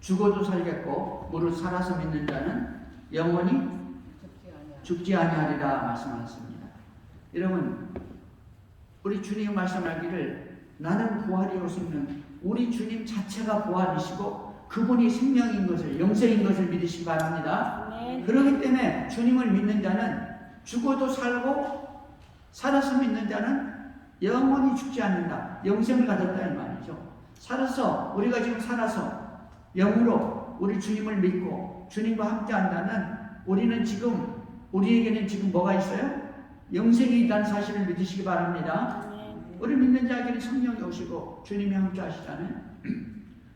죽어도 살겠고 무릇 살아서 믿는 자는 영원히 죽지 아니하리라 말씀하셨습니다. 여러분, 우리 주님 말씀하기를 나는 부활이요 생명, 우리 주님 자체가 부활이시고 그분이 생명인 것을, 영생인 것을 믿으시기 바랍니다. 그렇기 때문에 주님을 믿는 자는 죽어도 살고 살아서 믿는 자는 영원히 죽지 않는다. 영생을 가졌다 이 말이죠. 살아서, 우리가 지금 살아서 영으로 우리 주님을 믿고 주님과 함께 한다는, 우리는 지금, 우리에게는 지금 뭐가 있어요? 영생이 있다는 사실을 믿으시기 바랍니다. 우리 믿는 자에게는 성령이 오시고 주님이 함께 하시잖아요.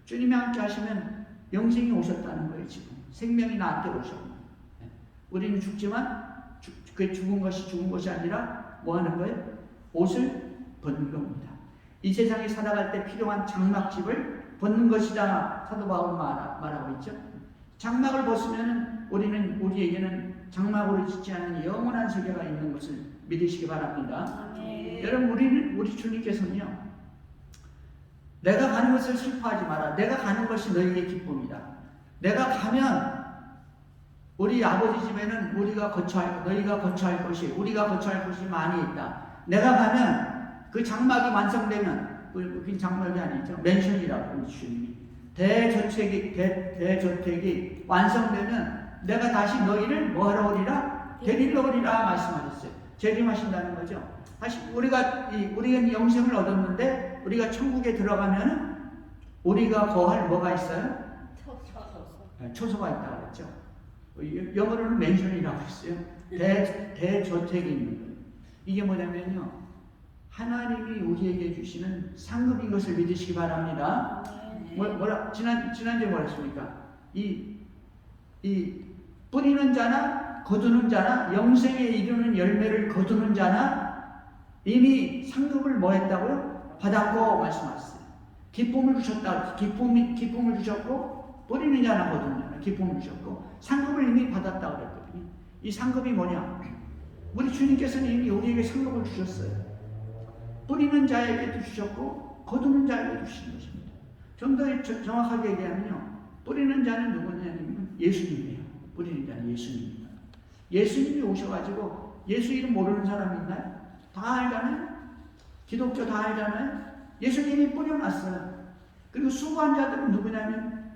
주님이 함께 하시면 영생이 오셨다는 거예요. 지금 생명이 나한테 오셨고, 우리는 죽지만 그 죽은 것이 아니라 뭐 하는 거예요? 옷을 벗는 겁니다. 이 세상에 살아갈 때 필요한 장막집을 벗는 것이다. 사도 바울 말하고 있죠. 장막을 벗으면 우리에게는 장막으로 짓지 않은 영원한 세계가 있는 것을 믿으시기 바랍니다. 여러분, 우리 주님께서는요, 내가 가는 것을 슬퍼하지 마라. 내가 가는 것이 너희에게 기쁨이다. 내가 가면 우리 아버지 집에는 너희가 거처할 것이 많이 있다. 내가 가면 그 장막이 완성되면, 그 장막이 아니죠, 맨션이라고 우리 주님이, 대저택이 완성되면 내가 다시 너희를 뭐하러 오리라? 데리러 오리라 말씀하셨어요. 재림하신다는 거죠. 다시 우리가 영생을 얻었는데 우리가 천국에 들어가면 우리가 거할 뭐가 있어요? 초소가 있다고 했죠. 영어로는 맨션이라고 했어요. 대저택이 있는 거예요. 이게 뭐냐면요, 하나님이 우리에게 주시는 상급인 것을 믿으시기 바랍니다. 지난주에 뭐라 했습니까? 이 뿌리는 자나 거두는 자나 영생에 이르는 열매를 거두는 자나 이미 상급을 뭐 했다고요? 받았고 말씀하셨어요. 기쁨을 주셨다. 기쁨을 주셨고, 뿌리는 자나 거두는 자나 기쁨을 주셨고, 상급을 이미 받았다고 그랬거든요. 이 상급이 뭐냐? 우리 주님께서는 이미 우리에게 상급을 주셨어요. 뿌리는 자에게도 주셨고 거두는 자에게도 주신 것입니다. 좀 더 정확하게 얘기하면요, 뿌리는 자는 누구냐면 예수님이에요. 뿌리는 자는 예수님입니다. 예수님이 오셔가지고, 예수 이름 모르는 사람 있나요? 다 알잖아요. 기독교 다 알잖아요. 예수님이 뿌려놨어요. 그리고 수고한 자들은 누구냐면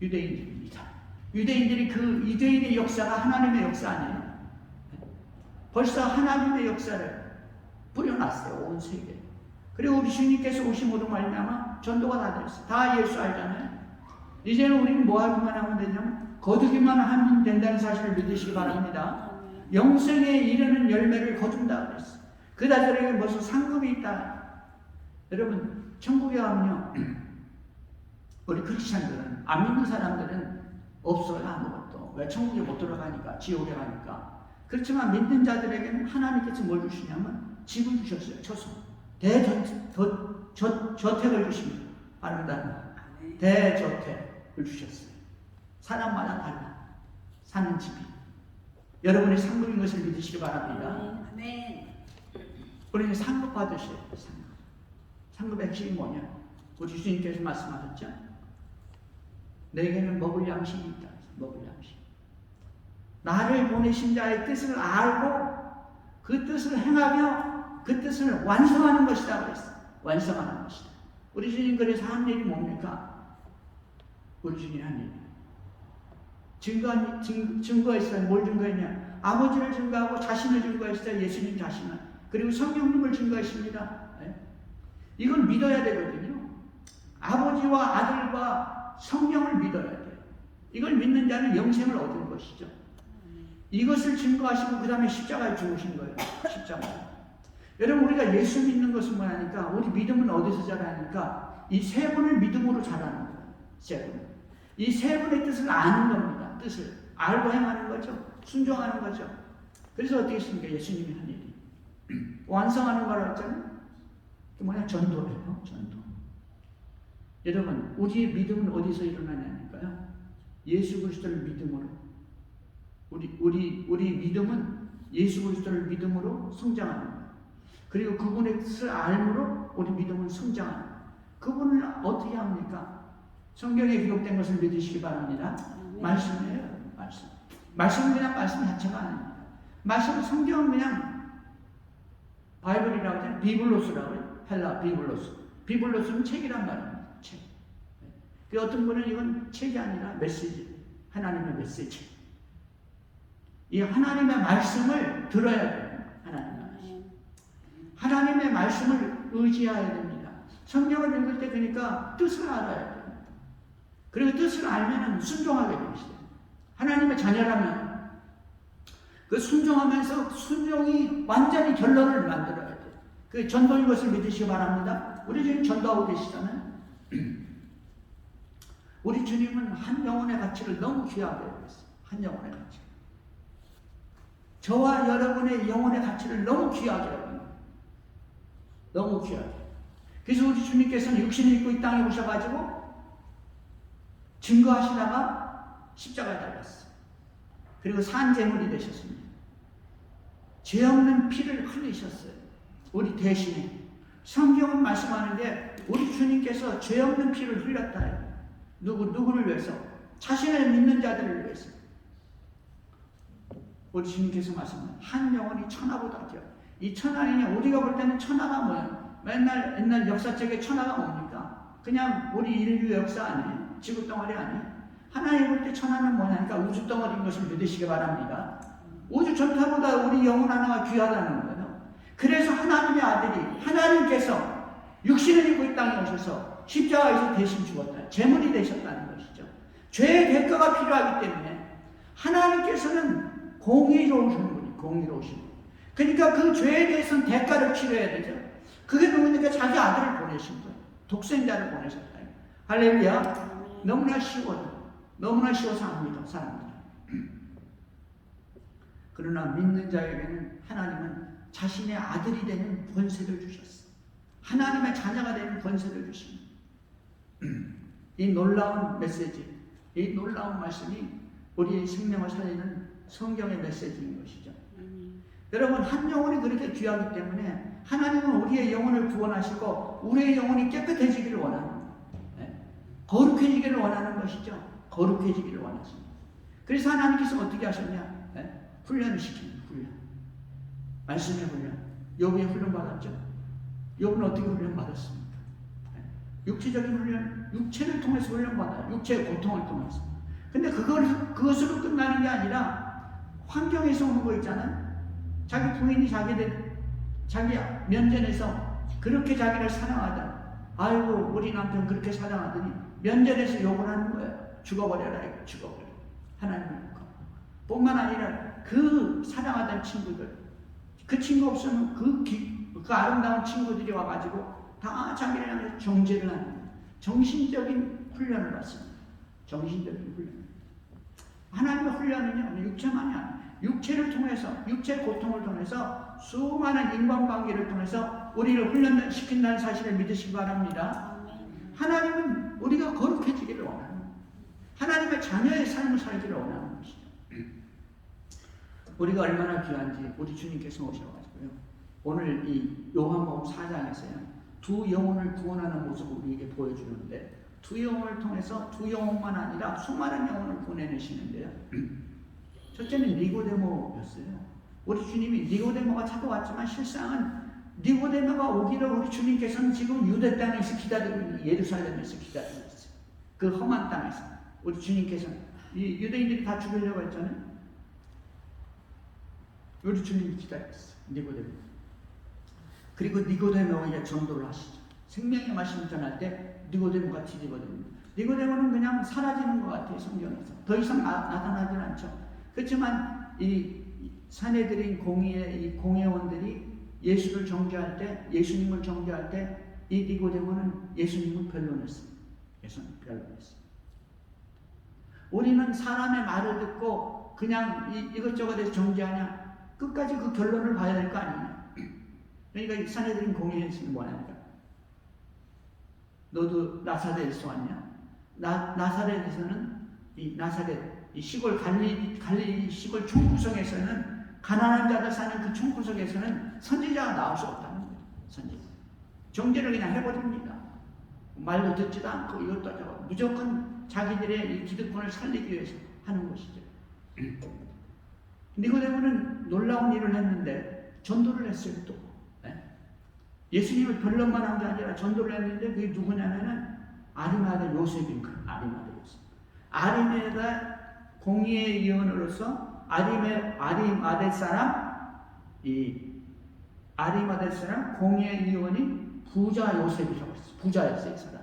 유대인들입니다. 유대인들이, 그 유대인의 역사가 하나님의 역사 아니에요. 벌써 하나님의 역사를 뿌려놨어요, 온 세계에. 그리고 우리 주님께서 오심으로 말미암아 전도가 다 됐어요. 다 예수 알잖아요. 이제는 우리는 뭐 하기만 하면 되냐면 거두기만 하면 된다는 사실을 믿으시기 바랍니다. 영생에 이르는 열매를 거둔다 그랬어요. 그다들에게 무슨 상급이 있다. 여러분, 천국에 가면요, 우리 크리스찬들은, 안 믿는 사람들은 없어요, 아무것도. 왜? 천국에 못 들어가니까, 지옥에 가니까. 그렇지만 믿는 자들에게는 하나님께서 뭘 주시냐면 집을 주셨어요. 초소. 저택을 주십니다. 바랍니다. 대저택을 주셨어요. 사람마다 달라. 사는 집이. 여러분의 상급인 것을 믿으시기 바랍니다. 아멘. 우리는 상급 받으셔야 돼요. 상급의 핵심이 뭐냐? 우리 주님께서 말씀하셨죠? 내게는 먹을 양식이 있다. 먹을 양식. 나를 보내신 자의 뜻을 알고 그 뜻을 행하며 그 뜻을 완성하는 것이다 그랬어요. 완성하는 것이다. 우리 주님 그래서 한 일이 뭡니까? 우리 주님이 한 일. 증거했어요. 뭘 증거했냐? 아버지를 증거하고 자신을 증거했어요. 예수님 자신을. 그리고 성령님을 증거했습니다. 네? 이걸 믿어야 되거든요. 아버지와 아들과 성령을 믿어야 돼요. 이걸 믿는 자는 영생을 얻은 것이죠. 이것을 증거하시고 그 다음에 십자가에 죽으신 거예요. 십자가. 여러분, 우리가 예수 믿는 것은 뭐냐니까, 우리 믿음은 어디서 자라니까 이 세 분을 믿음으로 자라는 거예요. 세 분. 이 세 분의 뜻을 아는 겁니다. 뜻을 알고 행하는 거죠. 순종하는 거죠. 그래서 어떻게 했습니까? 예수님이 한 일이 완성하는 거라고 했잖아요. 그 뭐냐? 전도예요. 전도. 여러분, 우리의 믿음은 어디서 일어나냐니까요. 예수 그리스도를 믿음으로. 우리 믿음은 예수 그리스도를 믿음으로 성장하는 거예요. 그리고 그분의 뜻을 알므로 우리 믿음은 성장하는 거예요. 그분을 어떻게 합니까? 성경에 기록된 것을 믿으시기 바랍니다. 말씀이에요. 말씀. 말씀은 그냥 말씀 자체가 아닙니다. 말씀, 성경은 그냥 바이블이라고 해요. 비블로스라고 해요. 헬라 비블로스. 비블로스는 책이란 말입니다. 책. 그 어떤 분은 이건 책이 아니라 메시지. 하나님의 메시지. 이 하나님의 말씀을 들어야 돼요. 하나님의 말씀. 하나님의 말씀을 의지해야 됩니다. 성경을 읽을 때 그러니까 뜻을 알아야 돼요. 그리고 뜻을 알면 순종하게 되시죠. 하나님의 자녀라면 그 순종하면서 순종이 완전히 결론을 만들어야 돼요. 그 전도인 것을 믿으시기 바랍니다. 우리 지금 전도하고 계시잖아요. 우리 주님은 한 영혼의 가치를 너무 귀하게 여겼어요. 한 영혼의 가치. 저와 여러분의 영혼의 가치를 너무 귀하게 여깁니다. 너무 귀하게. 그래서 우리 주님께서는 육신을 입고 이 땅에 오셔가지고 증거하시다가 십자가에 달렸어요. 그리고 산제물이 되셨습니다. 죄 없는 피를 흘리셨어요. 우리 대신에. 성경은 말씀하는데 우리 주님께서 죄 없는 피를 흘렸다 해요. 누구를 위해서? 자신을 믿는 자들을 위해서. 우리 주님께서 말씀하는 한 영혼이 천하보다 귀하다. 이 천하냐? 우리가 볼 때는 천하가 뭐예요? 맨날 옛날 역사책에 천하가 뭡니까? 그냥 우리 인류 역사 아니에요? 지구 덩어리 아니에요? 하나님 볼 때 천하는 뭐냐니까 우주 덩어리인 것을 믿으시기 바랍니다. 우주 전체보다 우리 영혼 하나가 귀하다는 거예요. 그래서 하나님의 아들이 하나님께서 육신을 입고 이 땅에 오셔서 십자가에서 대신 죽었다. 제물이 되셨다는 것이죠. 죄의 대가가 필요하기 때문에 하나님께서는 공의로우신 분이 공의로우신 분. 그러니까 그 죄에 대해서는 대가를 치러야 되죠. 그게 누구니까 자기 아들을 보내신 거예요. 독생자를 보내셨다. 할렐루야. 너무나 쉬워요. 너무나 쉬워서 안 믿어 사람들은. 그러나 믿는 자에게는 하나님은 자신의 아들이 되는 권세를 주셨어요. 하나님의 자녀가 되는 권세를 주십니다. 이 놀라운 메시지, 이 놀라운 말씀이 우리의 생명을 살리는 성경의 메시지인 것이죠. 여러분, 한 영혼이 그렇게 귀하기 때문에 하나님은 우리의 영혼을 구원하시고 우리의 영혼이 깨끗해지기를 원합니다. 거룩해지기를 원하는 것이죠. 거룩해지기를 원하십니다. 그래서 하나님께서 어떻게 하셨냐? 훈련을 시킵니다. 훈련. 말씀의 훈련. 욥이 훈련 받았죠. 욥은 어떻게 훈련 받았습니까? 육체적인 훈련, 육체를 통해서 훈련 받아요. 육체의 고통을 통해서. 근데 그것으로 끝나는 게 아니라 환경에서 오는 거 있잖아요. 자기 부인이 자기 면전에서 그렇게 자기를 사랑하다. 아이고 우리 남편 그렇게 사랑하더니 면전에서 욕을 하는 거예요. 죽어버려라 이거 죽어버려. 하나님을 욕하고. 뿐만 아니라 그 사랑하던 친구들, 그 친구 없으면 그 아름다운 친구들이 와가지고 다 자기를 향해 정죄를 하는 거예요. 정신적인 훈련을 받습니다. 정신적인 훈련. 하나님의 훈련은요 육체만이 아니에요. 육체를 통해서, 육체의 고통을 통해서 수많은 인간관계를 통해서 우리를 훈련시킨다는 사실을 믿으시기 바랍니다. 하나님은 우리가 거룩해지기를 원합니다. 하나님의 자녀의 삶을 살기를 원하는 것이죠. 우리가 얼마나 귀한지 우리 주님께서 오셔가지고요. 오늘 이 요한복음 4장에서요. 두 영혼을 구원하는 모습을 우리에게 보여주는데 두 영혼을 통해서 두 영혼만 아니라 수많은 영혼을 보내내시는데요. 첫째는 니고데모였어요. 우리 주님이 니고데모가 찾아왔지만 실상은 니고데모가 오기를 우리 주님께서는 지금 유대 땅에서 기다리고 있는 예루살렘에서 기다리고 있어요. 그 험한 땅에서 우리 주님께서는 이 유대인들이 다 죽이려고 했잖아요. 우리 주님이 기다리고 있어요. 니고데모. 그리고 니고데모에게 전도를 하시죠. 생명의 말씀을 전할 때 니고데모가 뒤집어집니다. 니고데모는 그냥 사라지는 것 같아요. 성경에서. 더 이상 나타나질 않죠. 그렇지만 이 사내들인 공의의 이 공회원들이 예수를 정죄할 때, 예수님을 정죄할 때 이 니고데모는 예수님을 변론했습니다. 예수님을 변론했습니다. 우리는 사람의 말을 듣고 그냥 이것저것에서 정죄하냐? 끝까지 그 결론을 봐야 될 거 아니냐? 그러니까 이 사내들인 공회에서는 뭐하니까? 너도 나사렛에서 왔냐? 나사렛에서는 이 나사렛 이 시골 갈릴리 시골 총구석에서는 가난한 자들 사는 그 총구석에서는 선지자가 나올 수 없다는 거예요. 선지자. 정죄를 그냥 해버립니다. 말도 듣지도 않고 이것도 저거 무조건 자기들의 이 기득권을 살리기 위해서 하는 것이죠. 니고데모는 놀라운 일을 했는데 전도를 했어요. 또 예수님을 변론만 한 게 아니라 전도를 했는데 그게 누구냐면은 아리마다 요셉인 거예요. 아리마다 요셉. 아리마다 공의의 의원으로서 아리마대 사람 공의의 의원이 부자 요셉이라고 했어요. 부자였어요, 이 사람.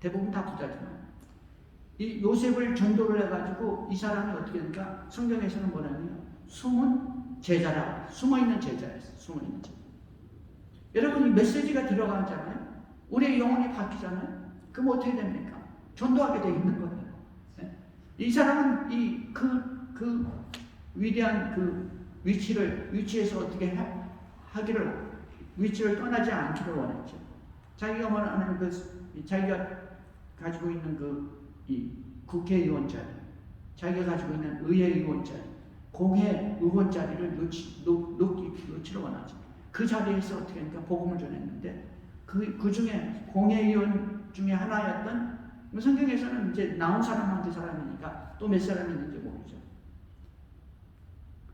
대부분 다 부자지만 이 요셉을 전도를 해가지고 이 사람이 어떻게 되니까 성경에서는 뭐냐면 숨은 제자라고, 숨어있는 제자였어요. 숨어있는 제자. 여러분, 이 메시지가 들어가잖아요. 우리의 영혼이 바뀌잖아요. 그럼 어떻게 됩니까? 전도하게 돼 있는 거예요. 이 사람은 그 위대한 그 위치에서 어떻게 하기를, 위치를 떠나지 않기를 원했죠. 자기가 원하는 자기가 가지고 있는 이 국회의원 자리, 자기가 가지고 있는 의회의원 자리, 공회의원 자리를 놓기를 원하죠. 그 자리에서 어떻게 하니까 복음을 전했는데 그 중에 공회의원 중에 하나였던, 성경에서는 이제 나온 사람만 그 사람이니까 또 몇 사람이 있는지 모르죠.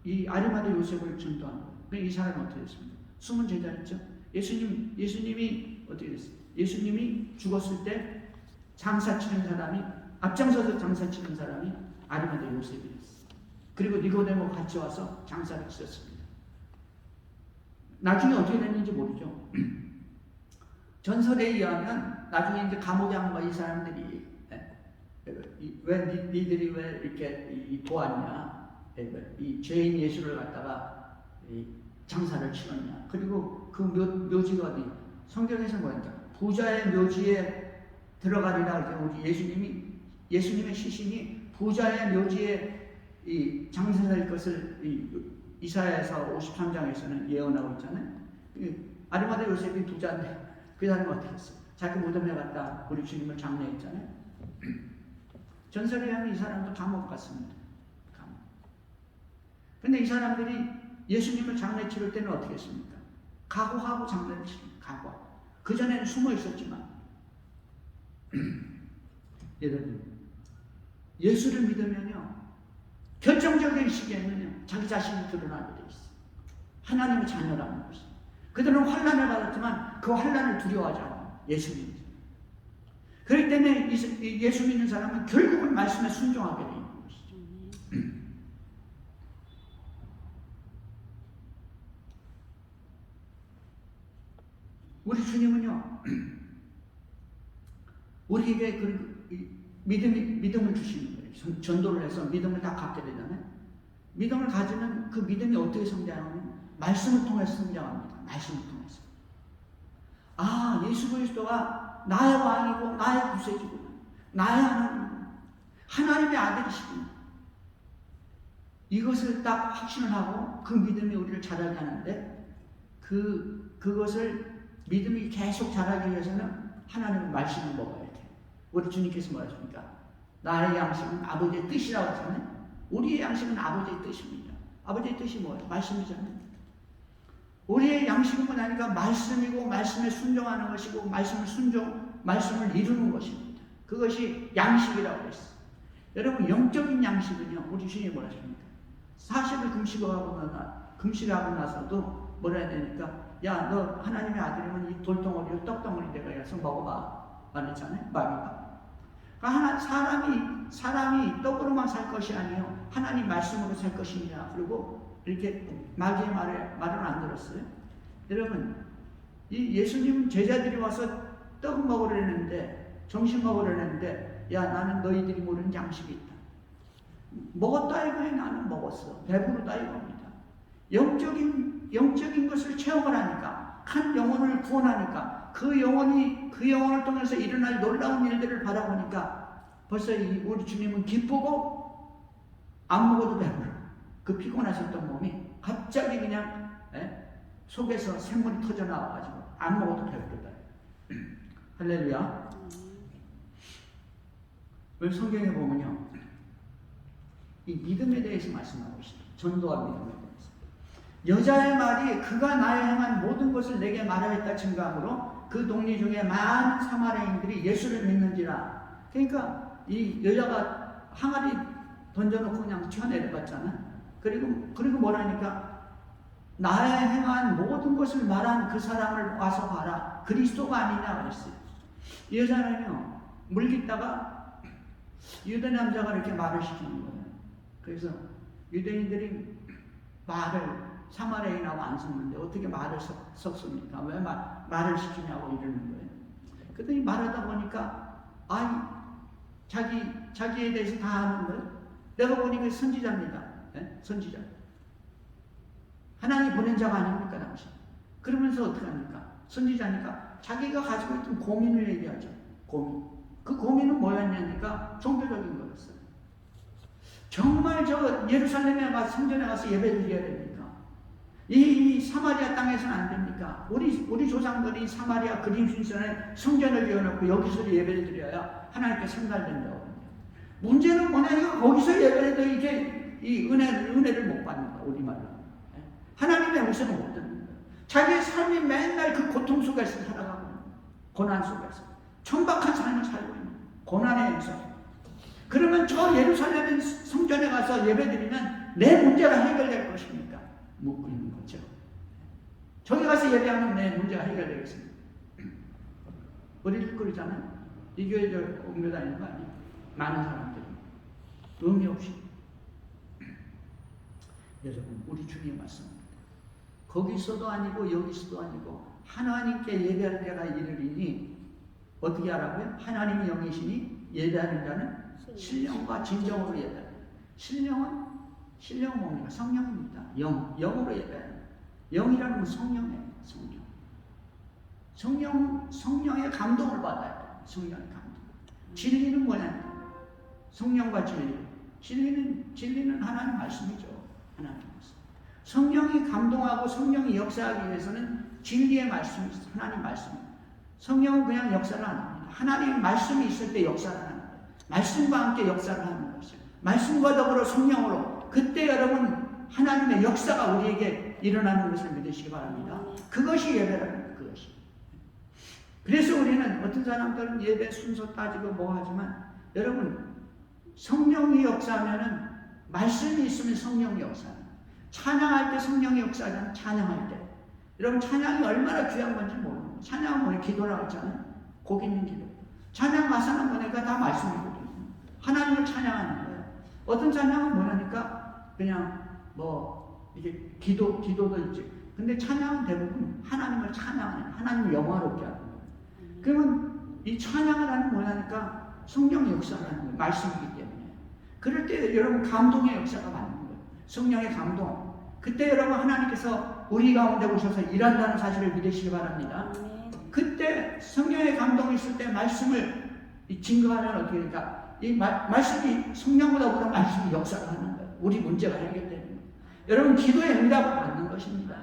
이 아리마다 요셉을 전도한 거예요. 이 사람은 어떻게 됐습니까? 숨은 제자였죠. 예수님이 어떻게 됐어요? 예수님이 죽었을 때 장사치는 사람이, 앞장서서 장사치는 사람이 아리마다 요셉이 됐어요. 그리고 니고데모 같이 와서 장사를 치렀습니다. 나중에 어떻게 됐는지 모르죠. 전설에 의하면 나중에 이제 감옥에 한 거 이 사람들이 왜 니들이 왜 이렇게 도왔냐, 이 죄인 예수를 갖다가 장사를 치렀냐. 그리고 그 묘지가 어디? 성경에서 뭐였냐? 부자의 묘지에 들어가리라. 우리 예수님의 시신이 부자의 묘지에 이 장사될 것을 이사야에서 53장에서는 예언하고 있잖아요. 아리마다 요셉이 부자인데 그 사람이 어떻게 했어요? 자기 무덤에 갔다 우리 주님을 장례했잖아요. 전설에 의하면 이 사람도 감옥 갔습니다. 감옥. 근데 이 사람들이 예수님을 장례 치를 때는 어떻게 했습니까? 각오하고 장례를 치릅니다. 각오하고. 그전에는 숨어 있었지만 여러분, 예수를 믿으면요, 결정적인 시기에는요, 자기 자신이 드러나게 돼 있어요. 하나님의 자녀라는 것이. 그들은 환난을 받았지만 그 환난을 두려워하지 않아요. 예수 믿는 사람. 그렇기 때문에 예수 믿는 사람은 결국은 말씀에 순종하게 돼 있는 것이죠. 우리 주님은요, 우리에게 믿음을 주시는 거예요. 전도를 해서 믿음을 다 갖게 되잖아요. 믿음을 가지면 그 믿음이 어떻게 성장하냐면 말씀을 통해서 성장합니다. 말씀을 통해서. 아, 예수 그리스도가 나의 왕이고 나의 구세주고 나의 하나님의 아들이시구나. 이것을 딱 확신을 하고 그 믿음이 우리를 자라게 하는데 그것을 믿음이 계속 자라기 위해서는 하나님의 말씀을 먹어야 돼요. 우리 주님께서 뭐라 하십니까? 나의 양식은 아버지의 뜻이라고 하잖아요. 우리의 양식은 아버지의 뜻입니다. 아버지의 뜻이 뭐예요? 말씀이잖아요. 우리의 양식은 뭐냐니까 말씀이고 말씀에 순종하는 것이고 말씀을 이루는 것입니다. 그것이 양식이라고 했어요. 여러분, 영적인 양식은요, 우리 주님이 뭐라 하십니까? 40일 금식하고 나서도 뭐라 해야 되니까, 야, 너 하나님의 아들이면 이 돌덩어리를 떡덩어리 내가 해서 먹어봐 말했잖아요. 마귀가. 그러니까 사람이 떡으로만 살 것이 아니요 하나님 말씀으로 살 것이냐. 그리고 이렇게 마귀의 말은 안 들었어요. 여러분, 이 예수님 제자들이 와서 떡 먹으려는데, 점심 먹으려는데, 야, 나는 너희들이 모르는 양식이 있다. 먹었다 이거에 나는 먹었어. 배부르다 이겁니다. 영적인 것을 체험을 하니까, 한 영혼을 구원하니까, 그 영혼을 통해서 일어날 놀라운 일들을 바라보니까 벌써 우리 주님은 기쁘고 안 먹어도 배불러. 그 피곤하셨던 몸이 갑자기 그냥 속에서 샘물이 터져 나와가지고 안 먹어도 배부르다. 할렐루야. 왜 성경에 보면요, 이 믿음에 대해서 말씀하고 있습니다. 전도와 믿음에 대해서. 여자의 말이 그가 나의 행한 모든 것을 내게 말하였다 증거함으로 그 동리 중에 많은 사마리아인들이 예수를 믿는지라. 그러니까 이 여자가 항아리 던져놓고 그냥 튀어내려갔잖아. 그리고 뭐라니까 나의 행한 모든 것을 말한 그 사람을 와서 봐라. 그리스도가 아니냐 그랬어요. 이 여자는요 물깃다가 유대 남자가 이렇게 말을 시키는 거예요. 그래서 유대인들이 말을 사마리아인하고 안 섞는데 어떻게 말을 섞습니까? 왜 말을 시키냐고 이러는 거예요. 그랬더니 말하다 보니까 자기에 대해서 다 아는 거예요. 내가 보니까 선지자입니다. 네? 선지자. 하나님 보낸 자가 아닙니까 당신? 그러면서 어떻게 합니까? 선지자니까 자기가 가지고 있던 고민을 얘기하죠. 고민. 그 고민은 뭐였냐니까 종교적인 거였어요. 정말 저 예루살렘에 가서 성전에 가서 예배를 드려야 됩니까? 이 사마리아 땅에서는 안 됩니까? 우리 조상들이 사마리아 그림신전에 성전을 지어놓고 여기서 예배를 드려야 하나님께 상달된다고. 문제는 뭐냐니까 거기서 예배해도 이게 이 은혜를 못 받는 거야. 우리말로. 하나님의 음성을 못 듣는 거야. 자기의 삶이 맨날 그 고통 속에서 살아가고 있는 거야. 고난 속에서. 천박한 삶을 살고 있는 거야. 고난의 음성. 그러면 저 예루살렘 성전에 가서 예배드리면 내 문제가 해결될 것입니까? 묻고 있는 거죠. 저기 가서 예배하면 내 문제가 해결되겠습니다. 우리들 그러잖아요. 이 교회 저 옮겨 다니는 거 아니에요? 많은 사람들이 의미 없이. 여러분 우리 주님 말씀입니다. 거기서도 아니고 여기서도 아니고 하나님께 예배할 때가 이르리니 어떻게 하라고요? 하나님이 영이시니 예배하는 자는 신령과 진정으로 예배합니다. 신령은 뭡니까? 성령입니다. 영으로 예배합니다. 영이라는 건 성령이에요. 성령의 감동을 받아요. 성령의 감동. 진리는 뭐냐? 성령과 진리. 진리는 하나님 말씀이죠. 하나님 말씀. 성령이 감동하고 성령이 역사하기 위해서는 진리의 말씀이 있어요. 하나님 말씀입니다. 성령은 그냥 역사를 안 합니다. 하나님의 말씀이 있을 때 역사를 하는 거예요. 말씀과 함께 역사를 하는 것이죠. 말씀과 더불어 성령으로. 그때 여러분 하나님의 역사가 우리에게 일어나는 것을 믿으시기 바랍니다. 그것이 예배라는 거예요. 그것이. 그래서 우리는 어떤 사람들은 예배 순서 따지고 뭐 하지만 여러분 성령이 역사하면은 말씀이 있으면 성령이 역사합니다. 찬양할 때 성령이 역사하잖아요. 찬양할 때. 여러분 찬양이 얼마나 귀한 건지 모르는 거예요. 찬양은 뭐예요? 기도라고 했잖아요. 복 있는 기도. 찬양 가사는 뭐니까 다 말씀이거든요. 하나님을 찬양하는 거예요. 어떤 찬양은 뭐냐니까 그냥 뭐 이게 기도도 있지. 근데 찬양은 대부분 하나님을 찬양하는, 하나님을 영화롭게 하는 거예요. 그러면 이 찬양을 하는 뭐냐니까 성령의 역사를 하는 거예요. 말씀이기 때문에. 그럴 때 여러분 감동의 역사가 받는 거예요. 성령의 감동. 그때 여러분 하나님께서 우리 가운데 오셔서 일한다는 사실을 믿으시기 바랍니다. 그때 성령의 감동이 있을 때 말씀을 증거하면 어떻게 될까? 이 말씀이 성령보다 보다 말씀이 역사를 하는 거예요. 우리 문제가 해결되는 거예요. 여러분 기도의 응답을 받는 것입니다.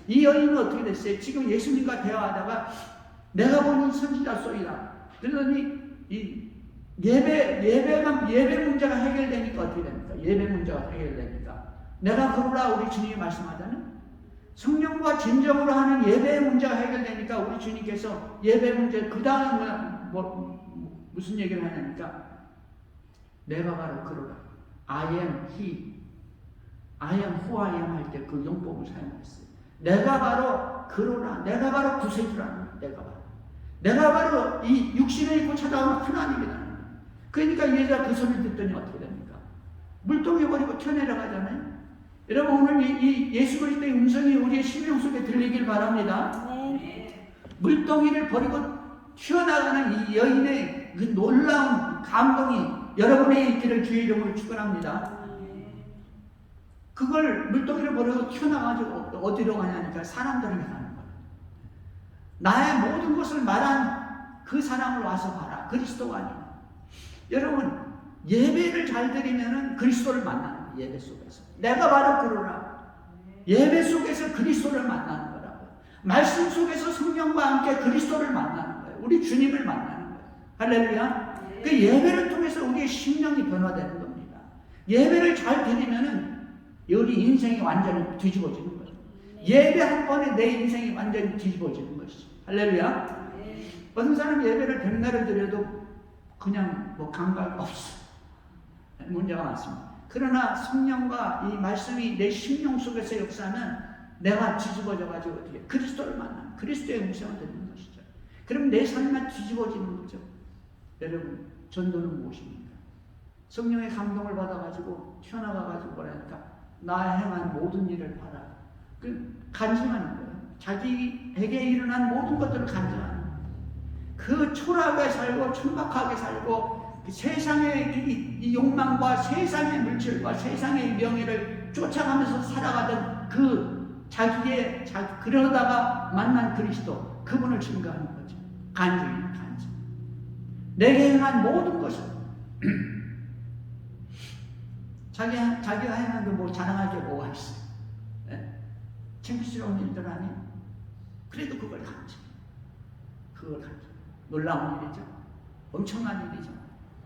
이 여인은 어떻게 됐어요? 지금 예수님과 대화하다가 내가 보는 선지자소이다. 그러더니 이 예배 문제가 해결되니까 어떻게 됩니까? 예배 문제가 해결되니까 내가 그러라 우리 주님이 말씀하자는 성령과 진정으로 하는 예배의 문제가 해결되니까 우리 주님께서 예배 문제 그 다음에 무슨 얘기를 하냐니까 내가 바로 그러라 I am he I am who I am 할 때 그 용법을 사용했어요. 내가 바로 그러라 내가 바로 구세주라는 내가 바로 이 육신을 입고 찾아오는 하나님이라는 거예요. 그러니까 이 여자 그 소리를 듣더니 어떻게 됩니까? 물동에 버리고 튀어내려가잖아요. 여러분 오늘 이 예수 그리스도의 음성이 우리의 심령 속에 들리길 바랍니다. 물동이를 버리고 튀어나가는 이 여인의 그 놀라운 감동이 여러분의 있기를 주의 이름으로 축원합니다. 그걸 물동이를 버리고 튀어나가지고 어디로 가냐니까 사람들에게 가는 거예요. 나의 모든 것을 말한 그 사람을 와서 봐라. 그리스도가 아니야. 여러분 예배를 잘 드리면은 그리스도를 만나는 거예요. 예배 속에서 내가 바로 그러라. 예배 속에서 그리스도를 만나는 거라고. 말씀 속에서 성령과 함께 그리스도를 만나는 거예요. 우리 주님을 만나는 거예요. 할렐루야. 그 예배를 통해서 우리의 심령이 변화되는 겁니다. 예배를 잘 드리면은 우리 인생이 완전히 뒤집어지는 거예요. 예배 한 번에 내 인생이 완전히 뒤집어지는 것이죠. 할렐루야. 어떤 사람 예배를 100날을 드려도 그냥 뭐 감각 없어. 문제가 많습니다. 그러나 성령과 이 말씀이 내 심령 속에서 역사는 내가 뒤집어져가지고 어떻게 그리스도를 만나는 그리스도의 음성을 듣는 것이죠. 그럼 내 삶만 뒤집어지는 거죠. 여러분, 전도는 무엇입니까? 성령의 감동을 받아가지고 튀어나가가지고 뭐라니까 나 행한 모든 일을 봐라. 간증하는 거예요. 자기에게 일어난 모든 것들을 간증하는 거예요. 그 초라하게 살고 천박하게 살고 세상의 이 욕망과 세상의 물질과 세상의 명예를 쫓아가면서 살아가던 그러다가 만난 그리스도, 그분을 증거하는 거죠. 간증이에요, 간증. 내게 행한 모든 것을 자기가 행한 게 뭐 자랑할 게 뭐가 있어요? 창피스러운 일들 아니? 그래도 그걸 간증. 그걸 간증. 놀라운 일이죠. 엄청난 일이죠.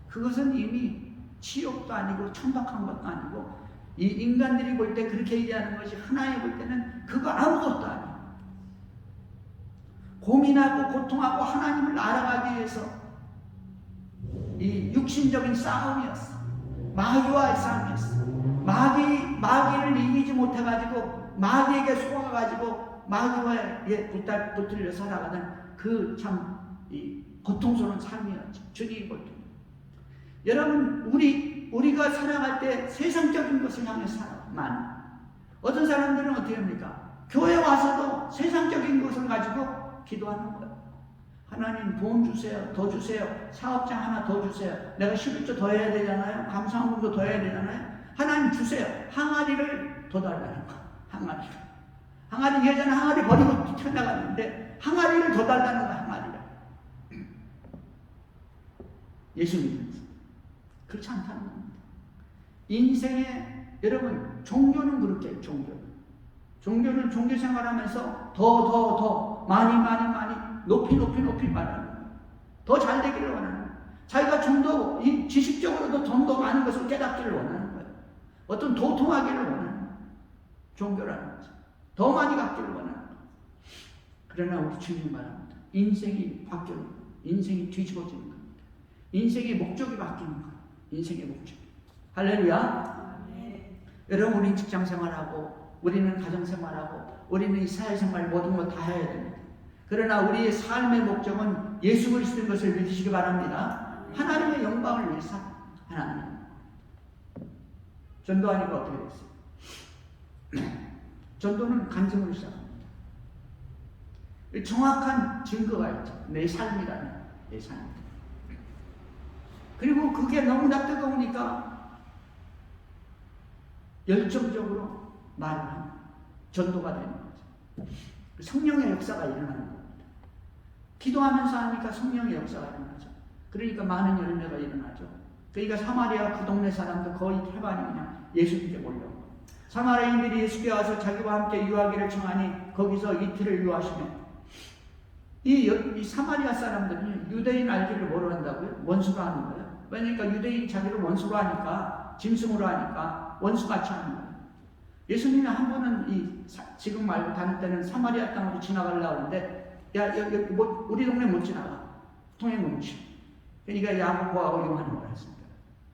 그것은 이미 치욕도 아니고 천박한 것도 아니고 이 인간들이 볼 때 그렇게 얘기하는 것이 하나님 볼 때는 그거 아무것도 아니에요. 고민하고 고통하고 하나님을 알아가기 위해서 이 육신적인 싸움이었어. 마귀와의 싸움이었어. 마귀를 이기지 못해가지고 마귀에게 속아가지고 마귀와의 붙들려 살아가는 그 참 고통스러운 삶이었죠. 주님이 볼 때. 여러분, 우리가 살아갈 때 세상적인 것을 향해 살아만. 어떤 사람들은 어떻게 합니까? 교회 와서도 세상적인 것을 가지고 기도하는 거예요. 하나님 돈 주세요. 더 주세요. 사업장 하나 더 주세요. 내가 11조 더 해야 되잖아요. 감사원금도 더 해야 되잖아요. 하나님 주세요. 항아리를 더 달라는 거예요. 항아리 예전에 항아리 버리고 튀어나갔는데 항아리를 더 달라는 거예요. 항아리를. 예수님 그렇지 않다는 겁니다. 인생에 여러분 종교는 그렇게 종교는 종교 생활하면서 더 많이 높이 말하는 거예요. 더 잘 되기를 원하는 거예요. 자기가 좀 더 지식적으로도 좀 더 많은 것을 깨닫기를 원하는 거예요. 어떤 도통하기를 원하는 거예요. 종교라는 거죠. 더 많이 갖기를 원하는 거예요. 그러나 우리 주님 말합니다. 인생이 바뀌는 거예요. 인생이 뒤집어지는 겁니다. 인생의 목적이 바뀌는 거예요. 인생의 목적. 할렐루야. 여러분, 우리는 직장 생활하고 우리는 가정 생활하고 우리는 이 사회 생활 모든 거 다 해야 됩니다. 그러나 우리의 삶의 목적은 예수 그리스도인 것을 믿으시기 바랍니다. 하나님의 영광을 위해서 하나님. 전도하니까 어떻게 됐어요? 전도는 간증으로 시작합니다. 정확한 증거가 있죠. 내 삶이라는 내 삶. 그리고 그게 너무나 뜨거우니까 열정적으로 말을 하는 전도가 되는 거죠. 성령의 역사가 일어나는 겁니다. 기도하면서 하니까 성령의 역사가 일어나죠. 그러니까 많은 열매가 일어나죠. 그러니까 사마리아 그 동네 사람들 거의 태반이 그냥 예수님께 몰려온 거예요. 사마리아인들이 예수께 와서 자기와 함께 유하기를 청하니 거기서 이틀을 유하시면 이 사마리아 사람들은 유대인 알기를 뭐로 한다고요? 원수로 하는 거예요. 왜냐니까 유대인 자기를 원수로 하니까, 짐승으로 하니까 원수같이 하는 거예요. 예수님이 한 번은 지금 말고 다닐 때는 사마리아 땅으로 지나가려고 하는데, 여기 우리 동네 못 지나가. 통행 금지. 그러니까 야고보하고 요한이 말했습니다.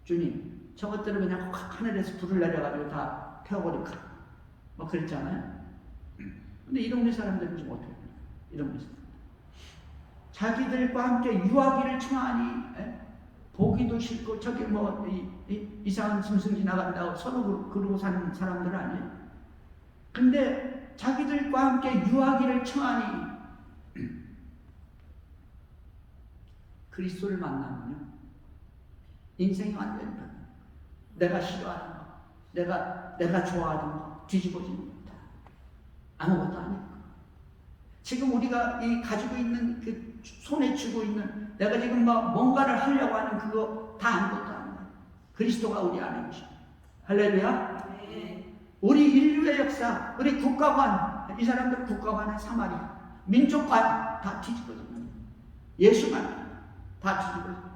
주님, 저것들을 그냥 하늘에서 불을 내려가지고 다 태워버릴까? 뭐 그랬잖아요. 근데 이 동네 사람들은 좀 어떻게 해요? 이 동네 사람들. 자기들과 함께 유하기를 청하니, 보기도 싫고 저기 이상한 짐승 지나간다고 서로 그러고 사는 사람들 아니에요. 근데 자기들과 함께 유하기를 청하니 그리스도를 만나면요 인생이 완전히 바뀌어요. 내가 싫어하는 거, 내가 좋아하는 거 뒤집어지는 거다. 아무것도 아니고 지금 우리가 가지고 있는 그 손에 쥐고 있는 내가 지금 뭔가를 하려고 하는 그거 다 아무것도 아니에요. 그리스도가 우리 안에 계십니다. 할렐루야. 우리 인류의 역사, 우리 국가관, 이 사람들 국가관은 사마리아, 민족관 다 뒤집어집니다. 예수만 다 뒤집어집니다.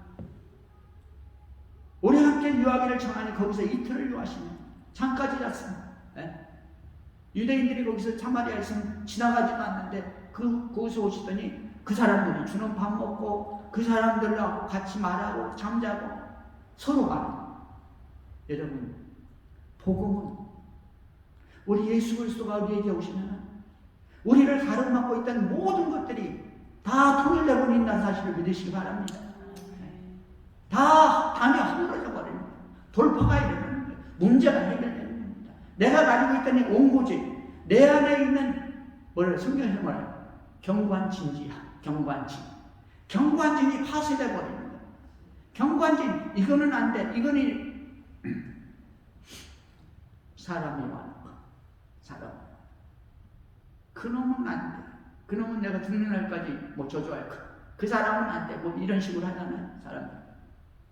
우리 함께 유하기를 청하니 거기서 이틀을 유하시면 잠까지 잤습니다. 유대인들이 거기서 사마리아에서 지나가지도 않는데 거기서 오시더니 그 사람들이 주는 밥 먹고 그 사람들하고 같이 말하고 잠자고 서로 말하고. 여러분, 복음은 우리 예수 그리스도가 우리에게 오시면 우리를 가로막고 있던 모든 것들이 다 통일되어 버린다는 사실을 믿으시기 바랍니다. 다 담이 허물어져 버립니다. 돌파가 일어나는 거예요. 문제가 해결되는 겁니다. 내가 가지고 있던 이 온고지, 내 안에 있는 성경에서 말해요. 경관진지야. 경관진이 파쇄되어 버리는 거예요. 경관진, 이거는 안 돼. 이거는 사람이 많은 거. 사람. 그놈은 안 돼. 그놈은 내가 죽는 날까지 뭐 저주할 거. 그 사람은 안 돼. 뭐 이런 식으로 하잖아요. 사람들.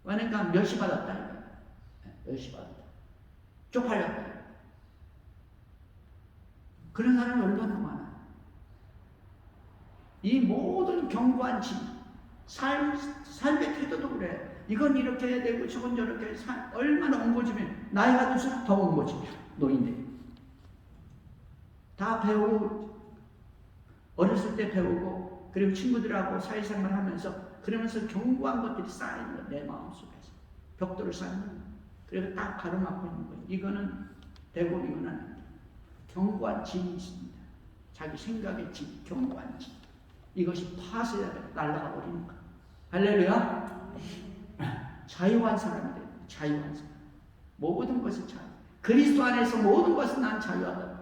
그러니까 멸시받았다. 멸시받았다. 쪽팔렸다. 그런 사람이 얼마나 많아. 이 모든 경관진, 삶의 태도도 그래. 이건 이렇게 해야 되고 저건 저렇게 얼마나 온고지면 나이가 들수록 더 온고지면 노인들. 다 배우고 어렸을 때 배우고 그리고 친구들하고 사회생활 하면서 그러면서 견고한 것들이 쌓이는 거예요. 내 마음속에서 벽돌을 쌓는 거예요. 그래서 딱 가로막고 있는 거예요. 이거는 되고 이거는 안 돼. 견고한 진이 있습니다. 자기 생각의 진, 견고한 진. 이것이 파쇄되고 날아가 버리는 거예요. 할렐루야. 자유한 사람이 돼요. 자유한 사람. 모든 것이 자유. 그리스도 안에서 모든 것은 난 자유하다.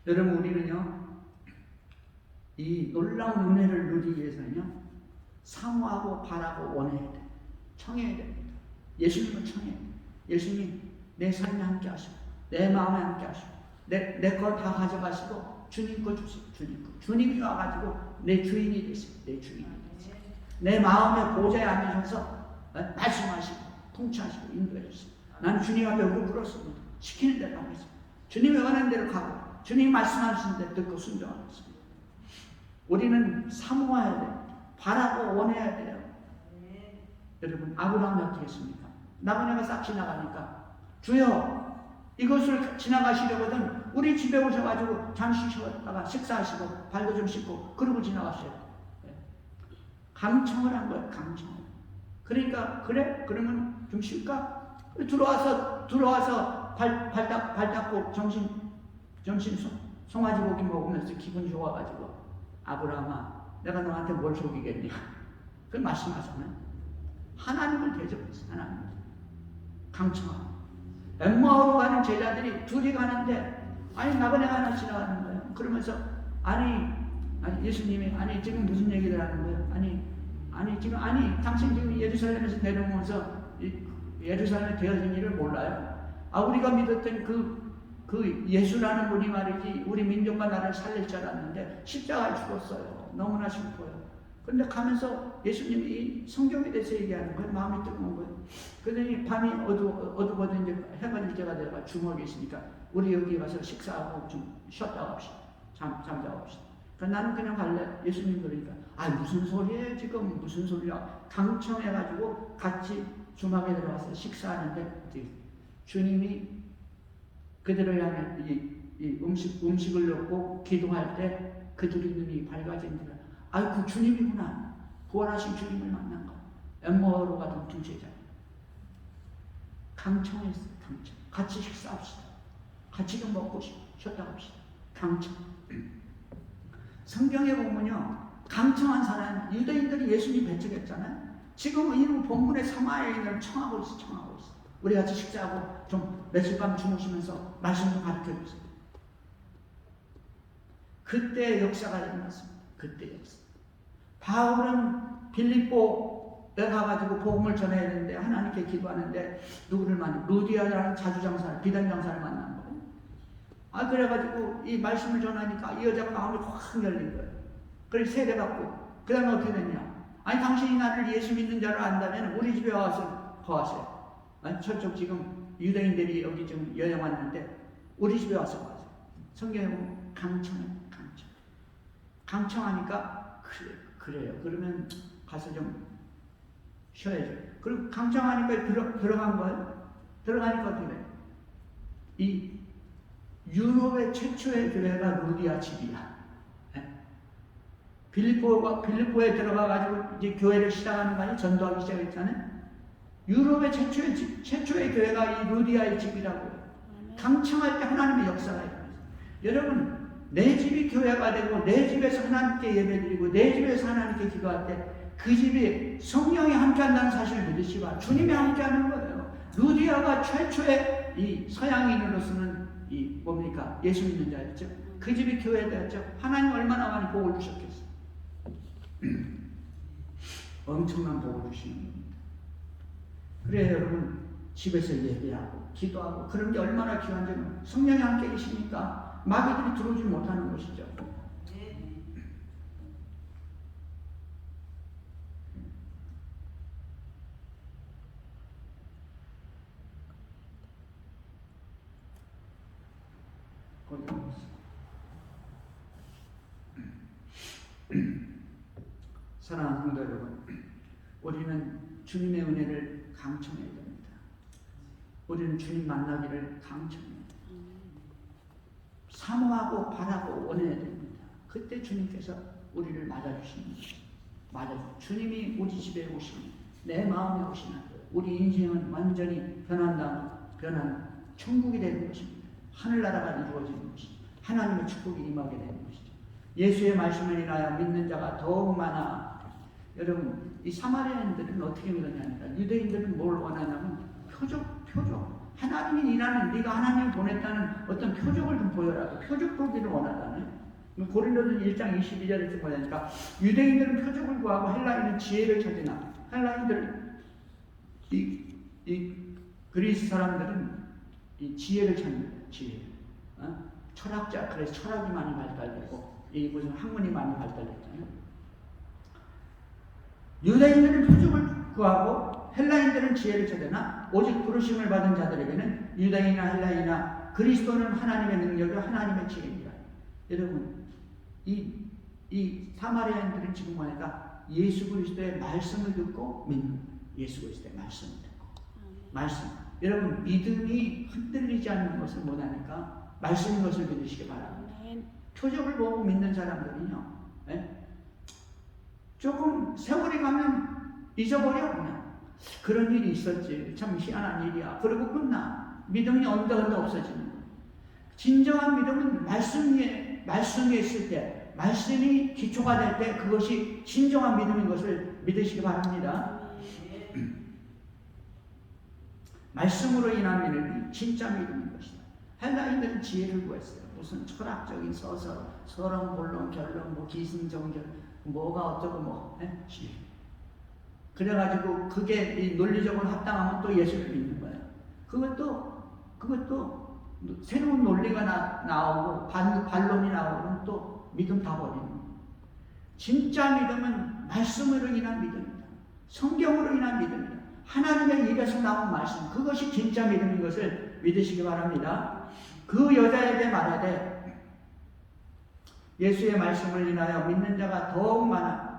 여러분, 우리는요, 이 놀라운 은혜를 누리기 위해서는요, 사모하고 바라고 원해야 돼. 청해야 됩니다. 예수님을 청해야 돼. 예수님, 내 삶에 함께 하시고, 내 마음에 함께 하시고, 내 거 다 가져가시고, 주님 거 주세요. 주님 거. 주님이 와가지고, 내 주인이 되세요. 내 주인이 되세요. 내 마음의 보좌에 앉으셔서, 말씀하시고, 통치하시고, 인도해 주세요. 나는 주님 앞에 무릎 꿇었습니다. 시키는 대로 하겠습니다. 주님이 원하는 대로 가고, 주님이 말씀하시는 대로 듣고 순종하겠습니다. 우리는 사모해야 돼요. 바라고 원해야 돼요. 여러분, 아브라함이 어떻게 했습니까? 나그네가 싹 지나가니까, 주여, 이것을 지나가시려거든 우리 집에 오셔가지고 잠시 쉬었다가 식사하시고 발도 좀 씻고 그러고 지나가세요. 강청을 한 거예요. 강청을. 그러니까 그래? 그러면 좀 쉴까? 들어와서 발 닦고 점심 송아지 고기 먹으면서 기분 좋아가지고, 아브라함아, 내가 너한테 뭘 속이겠냐? 그 말씀하잖아요. 하나님을 대접했어. 하나님을. 강청하고. 엠마오로 가는 제자들이 둘이 가는데, 나그네가 하나 지나가는 거예요. 그러면서 아니 예수님이 지금 무슨 얘기를 하는 거예요? 당신 지금 예루살렘에서 내려오면서 예루살렘에 되어진 일을 몰라요? 우리가 믿었던 그 예수라는 분이 말이지 우리 민족과 나를 살릴 줄 알았는데 십자가에 죽었어요. 너무나 슬퍼요. 그런데 가면서 예수님이 성경에 대해서 얘기하는 거예요. 마음이 뜨거운 거예요. 그러더니 밤이 어두워져 이제 해가 질 때가 되어가 주먹이 있으니까 우리 여기 가서 식사하고 좀 쉬었다 갑시다. 잠자고 합시다. 그러니까 나는 그냥 갈래. 예수님 그러니까 무슨 소리예요 지금 무슨 소리야. 강청해가지고 같이 주막에 들어가서 식사하는데 주님이 그들을 향해 이 음식을 넣고 기도할 때 그들의 눈이 밝아진다. 그 주님이구나. 부활하신 주님을 만난 거. 엠마오로 가던 두 제자. 강청했어요. 강청. 같이 식사합시다. 같이 좀 먹고 쉬었다 갑시다. 강청. 성경에 보면요, 강청한 사람, 유대인들이 예수님 배척했잖아요. 지금 이 본문의 사마리아인을 청하고 있어. 우리 같이 식사하고 좀 며칠 밤 주무시면서 말씀 좀 가르쳐 주세요. 그때 역사가 일어났습니다. 그때 역사. 바울은 빌립보에 가가지고 복음을 전해야 되는데 하나님께 기도하는데 누구를 만나? 루디아라는 자주장사를, 비단장사를 만난 거예요. 그래가지고 이 말씀을 전하니까 이 여자가 마음이 확 열린 거예요. 그래서 세례받고 그 다음에 어떻게 됐냐? 당신이 나를 예수 믿는 자로 안다면 우리 집에 와서 거하세요. 저쪽 지금 유대인들이 여기 지금 여행 왔는데 우리 집에 와서 거하세요. 성경에 보면 강청하니까 그래요. 그러면 가서 좀 쉬어야죠. 그리고 강청하니까 들어간 거예요. 들어가니까 어떻게 돼요? 이 유럽의 최초의 교회가 루디아 집이야. 빌립보에 들어가가지고 이제 교회를 시작하는 거 아니? 전도하기 시작했잖아요. 유럽의 최초의 교회가 이 루디아의 집이라고요. 강청할 때 하나님의 역사가 일어나요. 여러분, 내 집이 교회가 되고 내 집에서 하나님께 예배드리고 내 집에서 하나님께 기도할 때 그 집이 성령이 함께한다는 사실을 믿으시고 주님이 함께하는 거예요. 루디아가 최초의 이 서양인으로서는 이 뭡니까? 예수 믿는 자였죠. 그 집이 교회되었죠. 하나님 얼마나 많이 복을 주셨겠어요. 엄청난 복을 주시는 겁니다. 그래 여러분, 집에서 예배하고 기도하고 그런 게 얼마나 귀한지 성령이 함께 계시니까 마귀들이 들어오지 못하는 것이죠. 사랑하는 성도 여러분, 우리는 주님의 은혜를 강청해야 됩니다. 우리는 주님 만나기를 강청해야 됩니다. 사모하고 바라고 원해야 됩니다. 그때 주님께서 우리를 맞아주시는 것입니다. 주님이 우리 집에 오시면, 내 마음에 오시면 우리 인생은 완전히 변한 천국이 되는 것입니다. 하늘나라가 이루어지는 것입니다. 하나님의 축복이 임하게 되는 것이죠. 예수의 말씀을 인하여 믿는 자가 더욱 많아. 여러분, 이 사마리아인들은 어떻게 믿었냐니까, 유대인들은 뭘 원하냐면 표적. 하나님이 일하는, 네가 하나님을 보냈다는 어떤 표적을 좀 보여라. 표적 보기를 원하다네. 고린도전 1장 22절에 뭐냐니까, 유대인들은 표적을 구하고 헬라인은 지혜를 찾으나, 헬라인들은 이 그리스 사람들은 이 지혜를 찾는 거예요. 지혜. 철학자, 그래서 철학이 많이 발달되고 이 무슨 학문이 많이 발달됐잖아요. 유대인들은 표적을 구하고 헬라인들은 지혜를 찾으나 오직 부르심을 받은 자들에게는 유대인이나 헬라인이나 그리스도는 하나님의 능력이요 하나님의 지혜입니다. 여러분, 이 사마리아인들은 지금 보니까 예수 그리스도의 말씀을 듣고 믿는, 예수 그리스도의 말씀을 듣고 말씀. 여러분, 믿음이 흔들리지 않는 것을 못하니까 말씀인 것을 믿으시기 바랍니다. 표적을 보고 믿는 사람들은요, 조금 세월이 가면 잊어버려. 그냥 그런 일이 있었지, 참 희한한 일이야, 그리고 끝나. 믿음이 언덕 없어지는 거예요. 진정한 믿음은 말씀이 있을 때, 말씀이 기초가 될 때 그것이 진정한 믿음인 것을 믿으시기 바랍니다. 말씀으로 인한 믿음이 진짜 믿음인 것이다. 헬라인들은 지혜를 구했어요. 무슨 철학적인 서론, 본론, 결론, 뭐 기승전결, 뭐가 어쩌고 지혜. 그래가지고 그게 이 논리적으로 합당하면 또 예수를 믿는 거예요. 그것도 새로운 논리가 나오고 반론이 나오면 또 믿음 다 버리는 거예요. 진짜 믿음은 말씀으로 인한 믿음이다. 성경으로 인한 믿음이다. 하나님의 입에서 나온 말씀, 그것이 진짜 믿음인 것을 믿으시기 바랍니다. 그 여자에게 말하되 예수의 말씀을 인하여 믿는 자가 더욱 많아.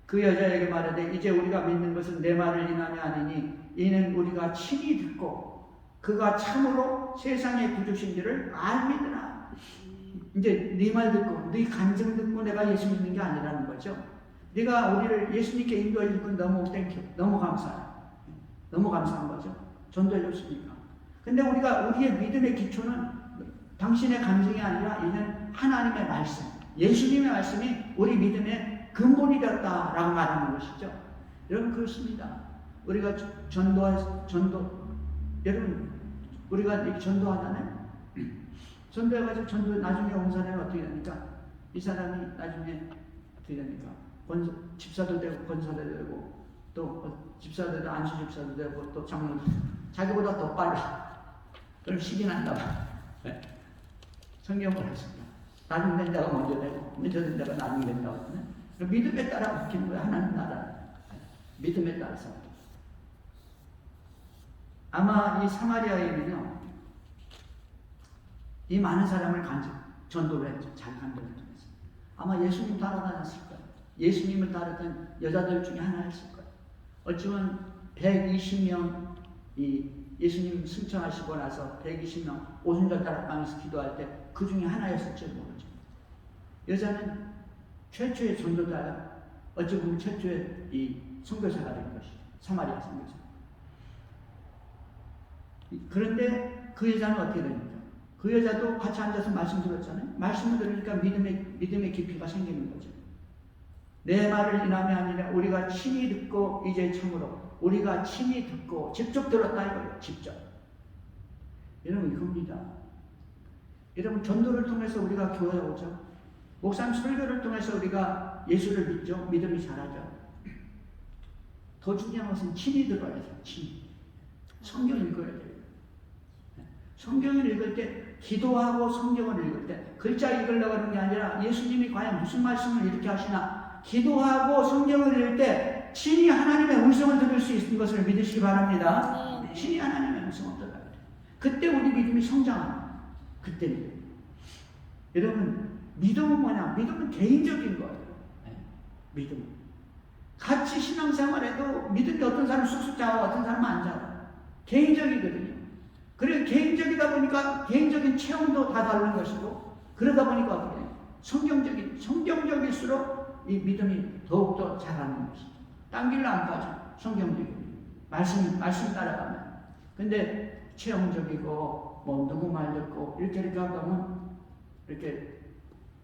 그 여자에게 말하되 이제 우리가 믿는 것은 내 말을 인함이 아니니 이는 우리가 친히 듣고 그가 참으로 세상의 구주신 줄을 알미더라. 이제 네 말 듣고 네 간증 듣고 내가 예수 믿는 게 아니라는 거죠. 네가 우리를 예수님께 인도해 줄 건 너무 땡큐, 너무 감사해. 너무 감사한 거죠. 전도해 줬으니까. 근데 우리의 믿음의 기초는 당신의 간증이 아니라 이는 하나님의 말씀, 예수님의 말씀이 우리 믿음의 근본이 되었다라고 말하는 것이죠. 여러분, 그렇습니다. 우리가 여러분, 우리가 전도하잖아요. 전도해가지고 나중에 온 사람이 어떻게 됩니까? 이 사람이 나중에 어떻게 됩니까? 집사도 되고 권사도 되고 또 집사도 되고 안수 집사도 되고 또 장로도 되고 자기보다 더 빨라. 그럼 시기 난다. 네. 성경을 했습니다. 나중 된 자가 먼저 되고 먼저 된 자가 나중 된다고. 네. 믿음에 따라 바뀌는 거예요. 하나님 나라. 믿음에 따라서. 아마 이 사마리아인은요, 이 많은 사람을 전도를 했죠. 자기 간증을 통해서. 아마 예수님 따라다녔을 거예요. 예수님을 따르던 여자들 중에 하나였을 거예요. 어쩌면 120명 이 예수님 승천하시고 나서 120명 오순절 다락방에서 기도할 때 그 중에 하나였을지 모르죠. 여자는 최초의 전도자야. 어찌 보면 최초의 이 선교사가 된 것이죠. 사마리아 선교사. 그런데 그 여자는 어떻게 됩니까? 그 여자도 같이 앉아서 말씀 들었잖아요. 말씀을 들으니까 믿음의 깊이가 생기는 거죠. 내 말을 인함이 아니라 우리가 친히 듣고 이제 참으로 우리가 친히 듣고 직접 들었다 이거예요. 직접. 여러분 이겁니다. 여러분 전도를 통해서 우리가 교회에 오죠. 목사님 설교를 통해서 우리가 예수를 믿죠. 믿음이 자라죠. 더 중요한 것은 친히 들어야 돼요. 친히. 성경 읽어야 돼요. 성경을 읽을 때 기도하고 성경을 읽을 때 글자 읽으려고 하는 게 아니라 예수님이 과연 무슨 말씀을 이렇게 하시나 기도하고 성경을 읽을 때 친히 하나님의 음성을 들을 수 있는 것을 믿으시기 바랍니다. 친히 하나님의 음성을 들어야 돼요. 그때 우리 믿음이 성장합니다. 그때는. 여러분 믿음은 뭐냐? 믿음은 개인적인 거예요. 믿음. 같이 신앙생활에도 믿음이 어떤 사람은 쑥쑥 자고 어떤 사람은 안 자고 개인적이거든요. 그래 개인적이다 보니까 개인적인 체험도 다 다른 것이고 그러다 보니까 어떻게 해요? 성경적일수록 이 믿음이 더욱더 자라는 것이죠. 딴 길로 안 가죠. 성경적인 말씀 따라가면. 근데 체험적이고 뭐 누구 말 듣고 이렇게 하다 보면 이렇게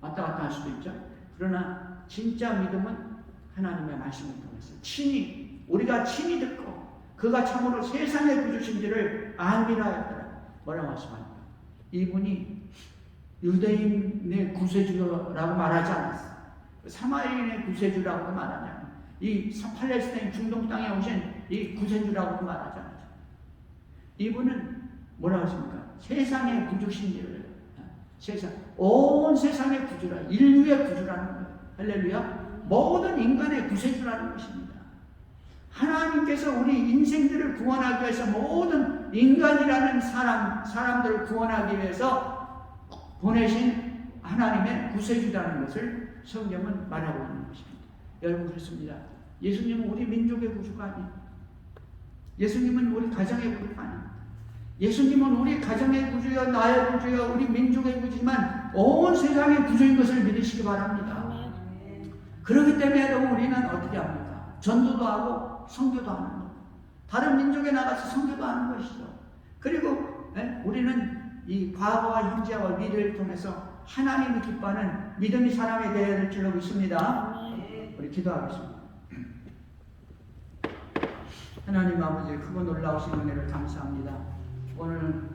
왔다 갔다 할 수도 있죠. 그러나 진짜 믿음은 하나님의 말씀을 통해서 친히 우리가 친히 듣고 그가 참으로 세상의 구주신지를 안미라 했더라. 뭐라고 말씀합니까? 이분이 유대인의 구세주라고 말하지 않았어요. 사마리아인의 구세주라고도 말하지 않아요. 이 팔레스타인 중동 땅에 오신 이 구세주라고도 말하지 않아요. 이분은 뭐라고 하십니까? 세상의 구주신지를 온 세상의 구주라, 인류의 구주라는 거예요. 할렐루야. 모든 인간의 구세주라는 것입니다. 하나님께서 우리 인생들을 구원하기 위해서 모든 인간이라는 사람들을 구원하기 위해서 보내신 하나님의 구세주라는 것을 성경은 말하고 있는 것입니다. 여러분 그렇습니다. 예수님은 우리 민족의 구주가 아니에요. 예수님은 우리 가정의 구주가 아닙니다. 예수님은 우리 가정의 구주여 나의 구주여 우리 민족의 구주지만 온 세상의 구주인 것을 믿으시기 바랍니다. 그렇기 때문에 여러분 우리는 어떻게 합니까? 전도도 하고 선교도 하는 것. 다른 민족에 나가서 선교도 하는 것이죠. 그리고 우리는 이 과거와 현재와 미래를 통해서 하나님이 기뻐하는 믿음이 사람에 대해야 될 줄로 믿습니다. 우리 기도하겠습니다. 하나님 아버지 크고 놀라우신 은혜를 감사합니다. 오늘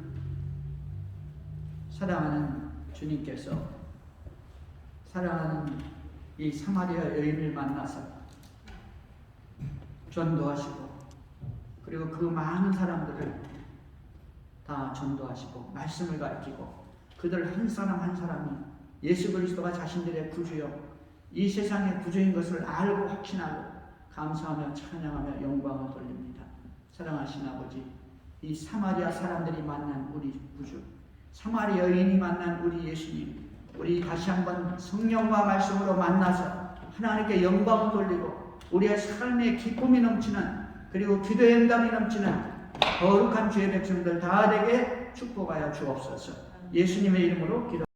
사랑하는 주님께서 사랑하는 이 사마리아 여인을 만나서 전도하시고 그리고 그 많은 사람들을 다 전도하시고 말씀을 가르치고 그들 한 사람 한 사람이 예수 그리스도가 자신들의 구주요 이 세상의 구주인 것을 알고 확신하고 감사하며 찬양하며 영광을 돌립니다. 사랑하신 아버지, 이 사마리아 사람들이 만난 우리 구주, 사마리아 여인이 만난 우리 예수님, 우리 다시 한번 성령과 말씀으로 만나서 하나님께 영광을 돌리고 우리의 삶에 기쁨이 넘치는 그리고 기도의 응답이 넘치는 거룩한 주의 백성들 다 되게 축복하여 주옵소서. 예수님의 이름으로 기도